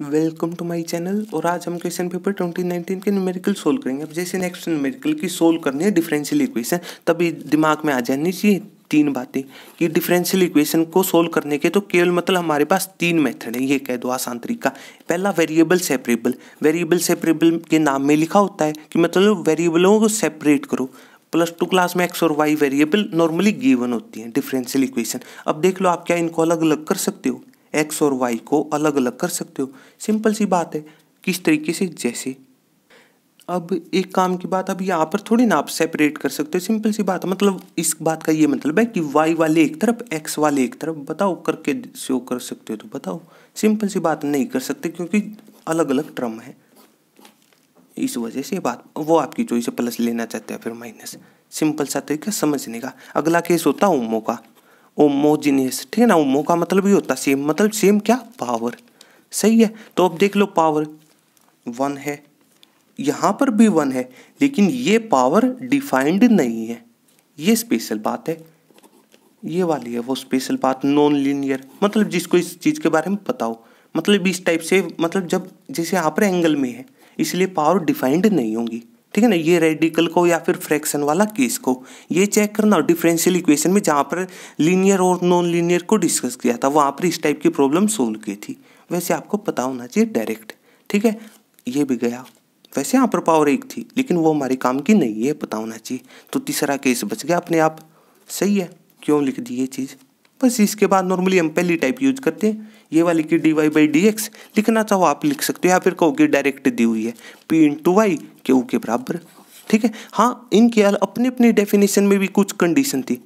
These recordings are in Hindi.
Welcome to my channel. और आज हम क्वेश्चन पेपर 2019 के न्यूमेरिकल सोल्व करेंगे। अब जैसे नेक्स्ट न्यूमेरिकल की सोल्व करनी है डिफरेंशियल इक्वेशन, तभी दिमाग में आ जानी चाहिए तीन बातें कि डिफरेंशियल इक्वेशन को सोल्व करने के तो केवल मतलब हमारे पास तीन मेथड है। ये कह दो आसान तरीका। पहला वेरिएबल सेपरेबल। वेरिएबल सेपरेबल के नाम में लिखा होता है कि मतलब वेरिएबलों को सेपरेट करो। +2 क्लास में एक्स और वाई वेरिएबल नॉर्मली गिवन होती हैं डिफरेंशियल इक्वेशन। अब देख लो आप क्या इनको अलग अलग कर सकते हो, एक्स और वाई को अलग अलग कर सकते हो। सिंपल सी बात है। किस तरीके से, जैसे अब एक काम की बात, अब यहाँ पर थोड़ी ना आप सेपरेट कर सकते हो। सिंपल सी बात है। मतलब इस बात का ये मतलब है कि वाई वाले एक तरफ एक्स वाले एक तरफ। बताओ करके शो कर सकते हो तो बताओ। सिंपल सी बात नहीं कर सकते क्योंकि अलग अलग टर्म है। इस वजह से बात वो आपकी चॉइस है, प्लस लेना चाहते हैं फिर माइनस। सिंपल सा तरीका समझने का। अगला केस होता है ओमो का, होमोजीनियस। ठीक है ना। ओमो का मतलब ये होता है सेम, मतलब सेम क्या, पावर। सही है। तो अब देख लो पावर 1 है, यहाँ पर भी 1 है, लेकिन ये पावर डिफाइंड नहीं है। ये स्पेशल बात है, ये वाली है वो स्पेशल बात। नॉन लीनियर मतलब जिसको इस चीज़ के बारे में पता हो, मतलब इस टाइप से, मतलब जब जैसे यहाँ पर एंगल में है इसलिए पावर डिफाइंड नहीं होंगी। ठीक है ना। ये रेडिकल को या फिर फ्रैक्शन वाला केस को ये चेक करना। डिफरेंशियल इक्वेशन में जहाँ पर लीनियर और नॉन लीनियर को डिस्कस किया था वहाँ पर इस टाइप की प्रॉब्लम सोल्व की थी। वैसे आपको पता होना चाहिए डायरेक्ट। ठीक है। ये भी गया। वैसे यहाँ पर पावर 1 थी लेकिन वो हमारे काम की नहीं है, पता होना चाहिए। तो तीसरा केस बच गया अपने आप। सही है। क्यों लिख दी ये चीज़। बस इसके बाद नॉर्मली हम पहली टाइप यूज करते हैं, ये वाली की dy/dx। लिखना चाहो आप लिख सकते हो या फिर कहो कि डायरेक्ट दी हुई है p/y q के बराबर। ठीक है। हाँ, इनके अपनी अपनी डेफिनेशन में भी कुछ कंडीशन थी।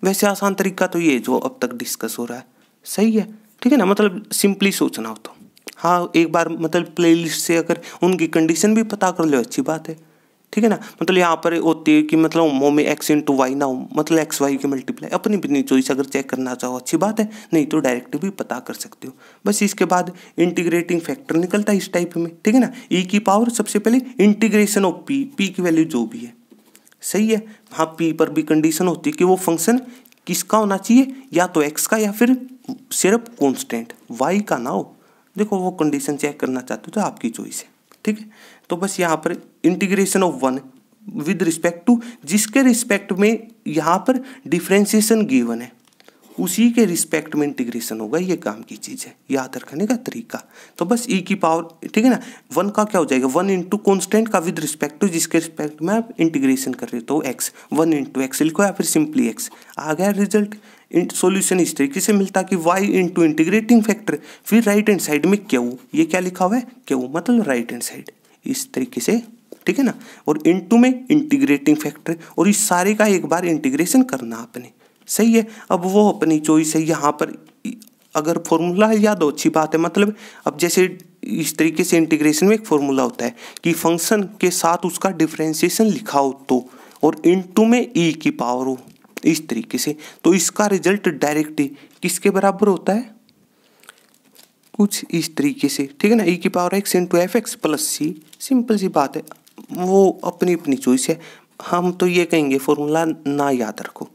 वैसे आसान तरीका तो ये जो अब तक डिस्कस हो रहा है। सही है। ठीक है ना। मतलब सिंपली सोचना हो तो हाँ, एक बार मतलब प्लेलिस्ट से अगर उनकी कंडीशन भी पता कर लो अच्छी बात है। ठीक है ना। मतलब यहाँ पर होती है कि मतलब होमो में x/y ना हो, मतलब x/y की मल्टीप्लाई। अपनी अपनी चॉइस अगर चेक करना चाहो अच्छी बात है, नहीं तो डायरेक्ट भी पता कर सकते हो। बस इसके बाद इंटीग्रेटिंग फैक्टर निकलता है इस टाइप में। ठीक है ना। e की पावर सबसे पहले इंटीग्रेशन ऑफ p की वैल्यू जो भी है। सही है। हाँ, p पर भी कंडीशन होती है कि वो फंक्शन किसका होना चाहिए, या तो x का या फिर सिर्फ कॉन्स्टेंट y का ना हो। देखो वो कंडीशन चेक करना चाहते हो तो आपकी चॉइस है। ठीक है। तो बस यहाँ पर integration of 1 with respect to, जिसके रिस्पेक्ट में यहाँ पर डिफ्रेंसिएशन गिवन है उसी के रिस्पेक्ट में इंटीग्रेशन होगा। ये काम की चीज़ है, याद रखने का तरीका। तो बस e की पावर, ठीक है ना, 1 का क्या हो जाएगा, 1 इंटू कॉन्स्टेंट का विद रिस्पेक्ट टू, जिसके रिस्पेक्ट में आप इंटीग्रेशन कर रहे हो तो x, 1 इंटू एक्स लिखो या फिर सिंपली x। आ गया रिजल्ट। सॉल्यूशन इस तरीके से मिलता कि y इंटू इंटीग्रेटिंग फैक्टर, फिर राइट हैंड साइड में q। ये क्या लिखा हुआ है, q मतलब राइट हैंड साइड, इस तरीके से। ठीक है ना। और इनटू में इंटीग्रेटिंग फैक्टर, और इस सारे का एक बार इंटीग्रेशन करना आपने। सही है। अब वो अपनी चॉइस है। यहाँ पर अगर फॉर्मूला याद हो अच्छी बात है। मतलब अब जैसे इस तरीके से इंटीग्रेशन में एक फॉर्मूला होता है कि फंक्शन के साथ उसका डिफरेंशिएशन लिखा हो तो, और इनटू में e की पावर हो इस तरीके से, तो इसका रिजल्ट डायरेक्ट किसके बराबर होता है, कुछ इस तरीके से। ठीक है ना। e की power x into fx plus c। Simple सी बात है। वो अपनी अपनी चॉइस है। हम तो ये कहेंगे फॉर्मूला ना याद रखो।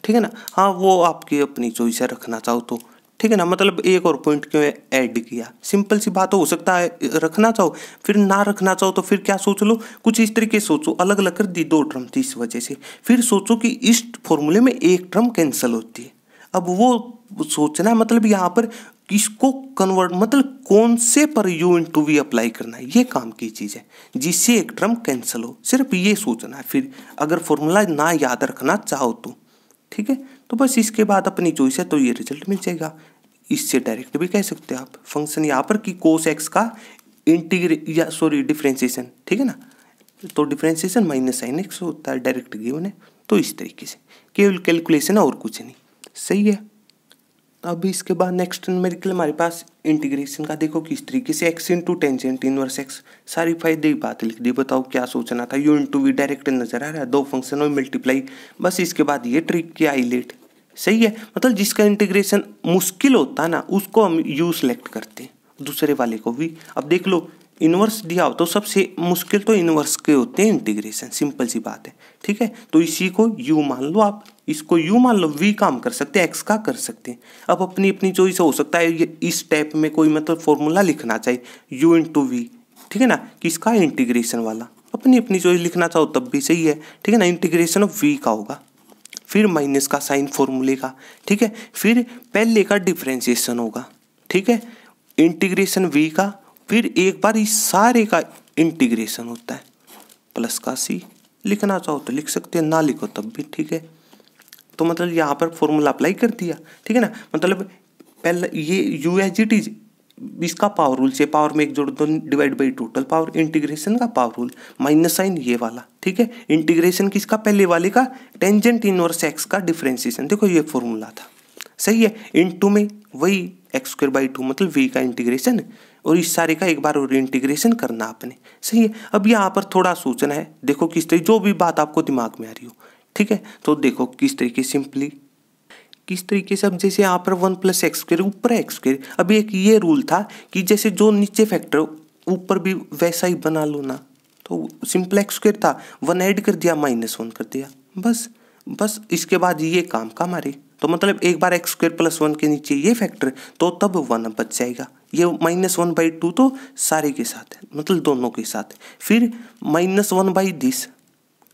ठीक है ना। हाँ, वो आपकी अपनी चॉइस है, रखना चाहो तो। ठीक है ना। मतलब एक और पॉइंट क्यों ऐड किया, सिंपल सी बात हो सकता है रखना चाहो, फिर ना रखना चाहो तो फिर क्या सोच लो, कुछ इस तरीके सोचो। अलग अलग कर दी 2 टर्म थी इस वजह से। फिर सोचो कि इस फॉर्मूले में एक टर्म कैंसिल होती है। अब वो सोचना मतलब यहाँ पर किसको कन्वर्ट, मतलब कौन से पर u इंटू वी अप्लाई करना है, ये काम की चीज़ है जिससे एक टर्म कैंसिल हो। सिर्फ ये सोचना है। फिर अगर फॉर्मूला ना याद रखना चाहो तो ठीक है। तो बस इसके बाद अपनी चॉइस है तो ये रिजल्ट मिल जाएगा। इससे डायरेक्ट भी कह सकते हैं आप फंक्शन यहाँ पर कि कोस एक्स का डिफरेंशिएशन। ठीक है ना। तो डिफरेंशिएशन माइनस साइन एक्स होता है, डायरेक्ट गिवन है। तो इस तरीके से केवल कैलकुलेशन है और कुछ नहीं। सही है। अब इसके बाद नेक्स्ट न्यूमेरिकल हमारे पास इंटीग्रेशन का। देखो किस तरीके से x into tangent inverse x, सारी फायदे की बात लिख दी। बताओ क्या सोचना था। u इंटू वी डायरेक्ट नजर आ रहा है, 2 फंक्शन में मल्टीप्लाई। बस इसके बाद ये ट्रिक की हाईलाइट। सही है। मतलब जिसका इंटीग्रेशन मुश्किल होता है ना उसको हम u सेलेक्ट करते हैं, दूसरे वाले को भी। अब देख लो इन्वर्स दिया हो तो सबसे मुश्किल तो इन्वर्स के होते हैं इंटीग्रेशन, सिंपल सी बात है, ठीक है। तो इसी को यू मान लो आप, इसको यू मान लो, वी काम कर सकते हैं, एक्स का कर सकते हैं। अब अपनी अपनी चॉइस हो सकता है ये इस स्टेप में कोई मतलब फॉर्मूला लिखना चाहिए यू इंटू वी, ठीक है ना, किसका इंटीग्रेशन वाला, अपनी अपनी चॉइस लिखना चाहो तब भी सही है, ठीक है ना। इंटीग्रेशन ऑफ वी का होगा, फिर माइनस का साइन फॉर्मूले का, ठीक है, फिर पहले का डिफ्रेंशिएशन होगा, ठीक है, इंटीग्रेशन वी का, फिर एक बार इस सारे का इंटीग्रेशन होता है, प्लस का सी, लिखना चाहो तो लिख सकते हैं, ना लिखो तब भी ठीक है। तो मतलब यहाँ पर फॉर्मूला अप्लाई कर दिया, ठीक है ना। मतलब पहले ये यू एच जी टी इसका पावर रूल से पावर में एक जोड़ दो divide by total power, integration का पावर रूल, माइनस साइन ये वाला, ठीक है। इंटीग्रेशन किसका, पहले वाले का, टेंजेंट इनवर्स एक्स का डिफरेंशिएशन, देखो ये फॉर्मूला था, सही है। इनटू में वही एक्स स्क्वायर बाई 2 मतलब वी का इंटीग्रेशन, और इस सारे का एक बार और इंटीग्रेशन करना आपने, सही है। अब यहाँ पर थोड़ा सोचना है, देखो किस तरीके, जो भी बात आपको दिमाग में आ रही हो, ठीक है। तो देखो किस तरीके सिंपली, किस तरीके से, अब जैसे यहाँ पर 1 प्लस एक्स स्क्वायर ऊपर एक्स स्क्वायर, अब एक ये रूल था कि जैसे जो नीचे फैक्टर ऊपर भी वैसा ही बना लो ना, तो सिंपल एक्स स्क्वायर था, 1 ऐड कर दिया माइनस 1 कर दिया, बस इसके बाद ये काम का हमारे, तो मतलब एक बार एक्स स्क्वायर प्लस 1 के नीचे ये फैक्टर, तो तब 1 बच जाएगा, ये -1/2 तो सारे के साथ है, मतलब दोनों के साथ, फिर -1/दिस,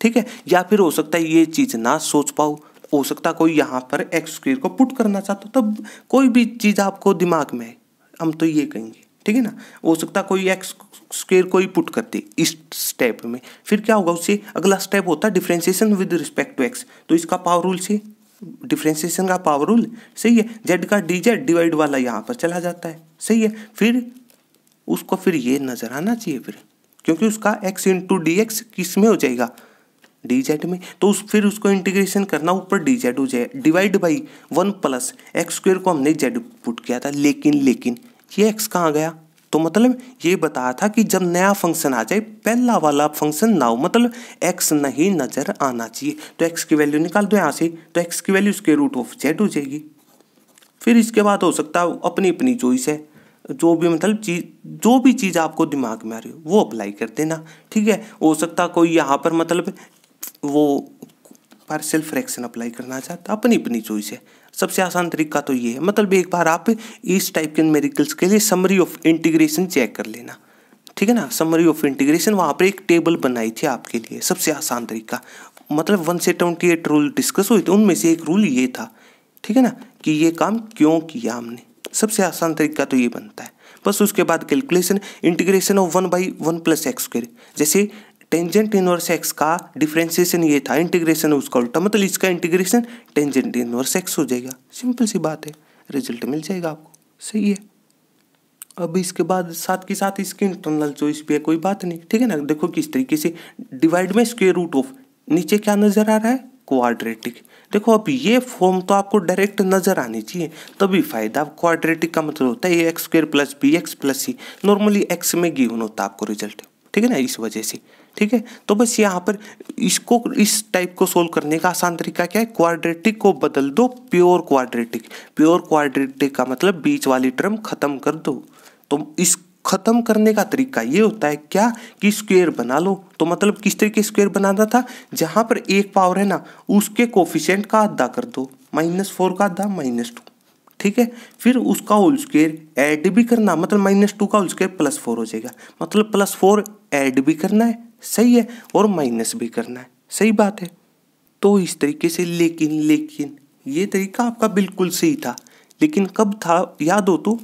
ठीक है। या फिर हो सकता है ये चीज़ ना सोच पाओ, हो सकता कोई यहाँ पर एक्स स्क्वायर को पुट करना चाहता हो, तब कोई भी चीज़ आपको दिमाग में है, हम तो ये कहेंगे, ठीक है ना। हो सकता कोई एक्स स्क्वायर को ही पुट करते इस स्टेप में, फिर क्या होगा, उससे अगला स्टेप होता है differentiation with respect to X, तो इसका पावर रूल से डिफरेंशिएशन का पावर रूल, सही है, जेड का डी जेड डिवाइड वाला यहाँ पर चला जाता है, सही है। फिर उसको फिर ये नजर आना चाहिए फिर, क्योंकि उसका एक्स इंटू डी एक्स किस में हो जाएगा, डी जेड में, तो फिर उसको इंटीग्रेशन करना, ऊपर डी जेड हो जाए divide by 1 plus x square को हमने जेड पुट किया था, लेकिन ये एक्स कहाँ गया, तो मतलब ये बताया था कि जब नया फंक्शन आ जाए पहला वाला फंक्शन ना हो, मतलब एक्स नहीं नजर आना चाहिए, तो एक्स की वैल्यू निकाल दो यहाँ से, तो एक्स की value square root of Z हो जाएगी। फिर इसके बाद हो सकता है अपनी अपनी चॉइस है, जो भी मतलब चीज़, जो भी चीज़ आपको दिमाग में आ रही हो वो अप्लाई कर देना, ठीक है। हो सकता कोई यहाँ पर मतलब वो पार्शियल फ्रैक्शन अप्लाई करना चाहता, अपनी अपनी चॉइस है, सबसे आसान तरीका तो ये है। मतलब एक बार आप इस टाइप के न्यूमेरिकल्स के लिए समरी ऑफ इंटीग्रेशन चेक कर लेना, ठीक है ना। समरी ऑफ इंटीग्रेशन वहाँ पर एक टेबल बनाई थी आपके लिए, सबसे आसान तरीका, मतलब 1 से 28 रूल डिस्कस हुए थे, उनमें से एक रूल ये था, ठीक है ना, कि ये काम क्यों किया हमने, सबसे आसान तरीका तो ये बनता है। बस उसके बाद calculation, integration of 1/1 plus x square, जैसे टेंजेंट इनवर्स एक्स का डिफरेंशिएशन ये था, इंटीग्रेशन उसका उल्टा, मतलब इसका इंटीग्रेशन टेंजेंट इनवर्स एक्स हो जाएगा, सिंपल सी बात है, रिजल्ट मिल जाएगा आपको, सही है। अब इसके बाद साथ के साथ इसकी इंटरनल चॉइस भी है, कोई बात नहीं, ठीक है ना। देखो किस तरीके से डिवाइड में स्क्वायर रूट ऑफ, नीचे क्या नजर आ रहा है, क्वाड्रेटिक, देखो अब ये फॉर्म तो आपको डायरेक्ट नजर आनी चाहिए तभी फायदा। क्वाड्रेटिक का मतलब होता है A X square plus B X plus C, normally X में गिवन होता है आपको रिजल्ट, ठीक है ना, इस वजह से, ठीक है। तो बस यहाँ पर इसको इस टाइप को सोल्व करने का आसान तरीका क्या है, क्वाड्रेटिक को बदल दो प्योर क्वाड्रेटिक, प्योर क्वाड्रेटिक का मतलब बीच वाली टर्म खत्म कर दो। तो इस खत्म करने का तरीका ये होता है क्या, कि स्क्वायर बना लो, तो मतलब किस तरीके स्क्वायर बनाना था, जहां पर एक पावर है ना उसके कोफिशिएंट का आधा कर दो, -4 का आधा -2, ठीक है। फिर उसका होल स्क्वायर ऐड भी करना, मतलब -2 का होल स्क्वायर +4 हो जाएगा, मतलब +4 ऐड भी करना है, सही है, और माइनस भी करना है, सही बात है। तो इस तरीके से, लेकिन ये तरीका आपका बिल्कुल सही था, लेकिन कब था याद हो तो,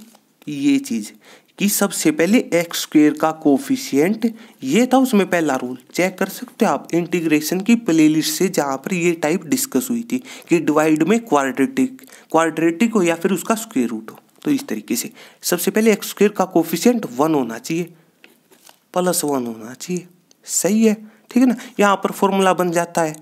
ये चीज कि सबसे पहले एक्स स्क्वायर का कोफिशिएंट ये था, उसमें पहला रूल चेक कर सकते हो आप इंटीग्रेशन की प्लेलिस्ट से, जहाँ पर ये टाइप डिस्कस हुई थी कि डिवाइड में क्वाड्रेटिक हो या फिर उसका स्क्वायर रूट हो। तो इस तरीके से सबसे पहले एक्स स्क्वायर का कोफिशिएंट 1 होना चाहिए, +1 होना चाहिए, सही है, ठीक है ना। यहाँ पर फॉर्मूला बन जाता है,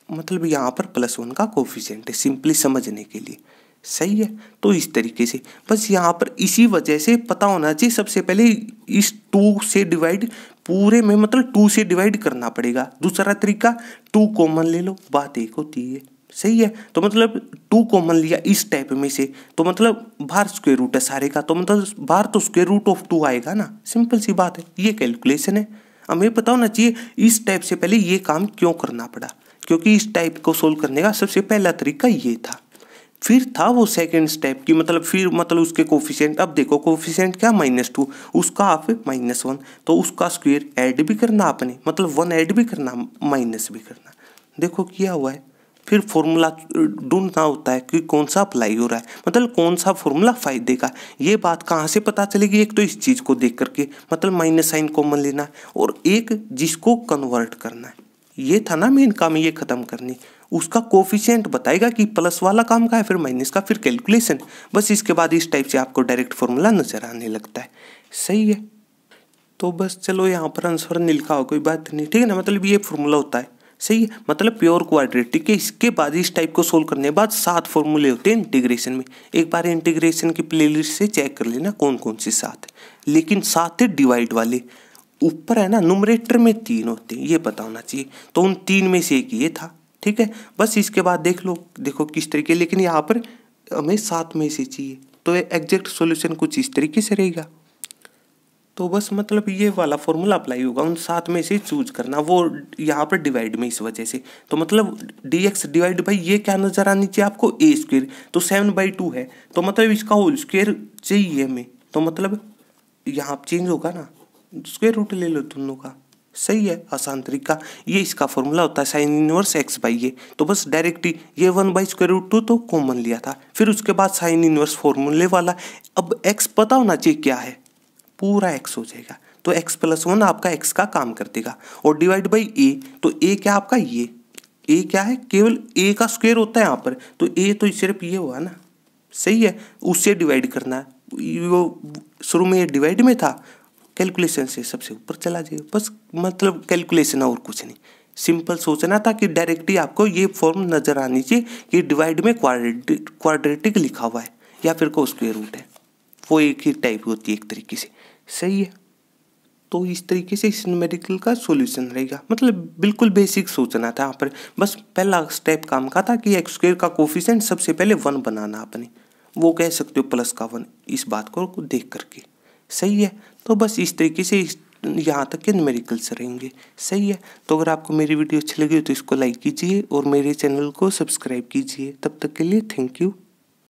मतलब यहाँ पर +1 का कोफिशिएंट है, सिंपली समझने के लिए, सही है। तो इस तरीके से बस यहाँ पर इसी वजह से पता होना चाहिए, सबसे पहले इस 2 से डिवाइड पूरे में, मतलब 2 से डिवाइड करना पड़ेगा। दूसरा तरीका 2 कॉमन ले लो, बात एक होती है, सही है। तो मतलब 2 कॉमन लिया इस टाइप में से, तो मतलब बाहर स्क्वायर रूट है सारे का, तो मतलब बाहर तो स्क्वायर रूट ऑफ 2 आएगा ना, सिंपल सी बात है। ये कैलकुलेशन है। हमें पता होना चाहिए इस टाइप से पहले ये काम क्यों करना पड़ा, क्योंकि इस टाइप को सोल्व करने का सबसे पहला तरीका ये था। फिर था वो सेकंड स्टेप की मतलब फिर मतलब उसके कोफिशिएंट, अब देखो कोफिशिएंट क्या -2, उसका हाफ -1, तो उसका स्क्वायर ऐड भी करना आपने, मतलब 1 ऐड भी करना माइनस भी करना। देखो किया हुआ है। फिर फॉर्मूला ढूंढना होता है कि कौन सा अप्लाई हो रहा है, मतलब कौन सा फॉर्मूला फायदे का। ये बात कहाँ से पता चलेगी, एक तो इस चीज़ को देख करके, मतलब माइनस साइन कॉमन लेना है, और एक जिसको कन्वर्ट करना है। ये था ना मेन काम, ये खत्म करनी। उसका कोफिशिएंट बताएगा कि प्लस वाला काम का है, फिर माइनस का, फिर कैलकुलेशन। बस इसके बाद इस टाइप से आपको डायरेक्ट फॉर्मूला नजर आने लगता है। सही है। तो बस चलो यहाँ पर आंसर नहीं लिखा हो कोई बात नहीं, ठीक है ना, मतलब ये फॉर्मूला होता है। सही है, मतलब प्योर क्वाड्रेटिक के इसके बाद इस टाइप को सोल्व करने के बाद 7 फॉर्मूले होते हैं इंटीग्रेशन में। एक बार इंटीग्रेशन की प्लेलिस्ट से चेक कर लेना कौन कौन से 7 है, लेकिन 7 है डिवाइड वाले। ऊपर है ना नुमरेटर में 3 होते हैं, ये पता होना चाहिए। तो उन 3 में से एक ये था, ठीक है। बस इसके बाद देख लो, देखो किस तरीके, लेकिन यहाँ पर हमें 7 में से चाहिए, तो एग्जैक्ट सॉल्यूशन कुछ इस तरीके से रहेगा। तो बस मतलब ये वाला फॉर्मूला अप्लाई होगा, उन 7 में से चूज करना, वो यहाँ पर डिवाइड में इस वजह से। तो मतलब dx डिवाइड बाई ये क्या नजर आनी चाहिए आपको, a स्क्वायर, तो 7/2 है, तो मतलब इसका होल स्क्वायर चाहिए हमें, तो मतलब यहाँ चेंज होगा ना, स्क्वायर रूट ले लो दोनों का। सही है, आसान तरीका। ये इसका फॉर्मूला होता है साइन इनवर्स x बाई ये, तो बस डायरेक्ट ही ये 1/√2 तो कॉमन लिया था, फिर उसके बाद साइन इनवर्स फॉर्मूले वाला। अब x पता होना चाहिए क्या है, पूरा x हो जाएगा, तो x + 1 आपका x का काम कर देगा, और डिवाइड बाई a, तो a क्या आपका ये, a क्या है, केवल a का स्क्वायर होता है यहाँ पर, तो a तो सिर्फ ये हुआ ना। सही है, उससे डिवाइड करना है, वो शुरू में ये डिवाइड में था, कैलकुलेशन से सबसे ऊपर चला जाएगा। बस मतलब कैलकुलेशन और कुछ नहीं, सिंपल सोचना था कि डायरेक्ट ही आपको ये फॉर्म नजर आनी चाहिए कि डिवाइड में क्वाड्रेटिक लिखा हुआ है या फिर को स्क्वायर रूट है, वो एक ही टाइप होती है एक तरीके से। सही है। तो इस तरीके से इस न्यूमेरिकल का सॉल्यूशन रहेगा, मतलब बिल्कुल बेसिक सोचना था यहाँ पर। बस पहला स्टेप काम का था कि एक्स स्क्वायर का कोफिशिएंट सबसे पहले 1 बनाना आपने, वो कह सकते हो +1, इस बात को देख करके। सही है। तो बस इस तरीके से यहाँ तक के न्यूमेरिकल्स रहेंगे। सही है। तो अगर आपको मेरी वीडियो अच्छी लगी तो इसको लाइक कीजिए और मेरे चैनल को सब्सक्राइब कीजिए। तब तक के लिए थैंक यू।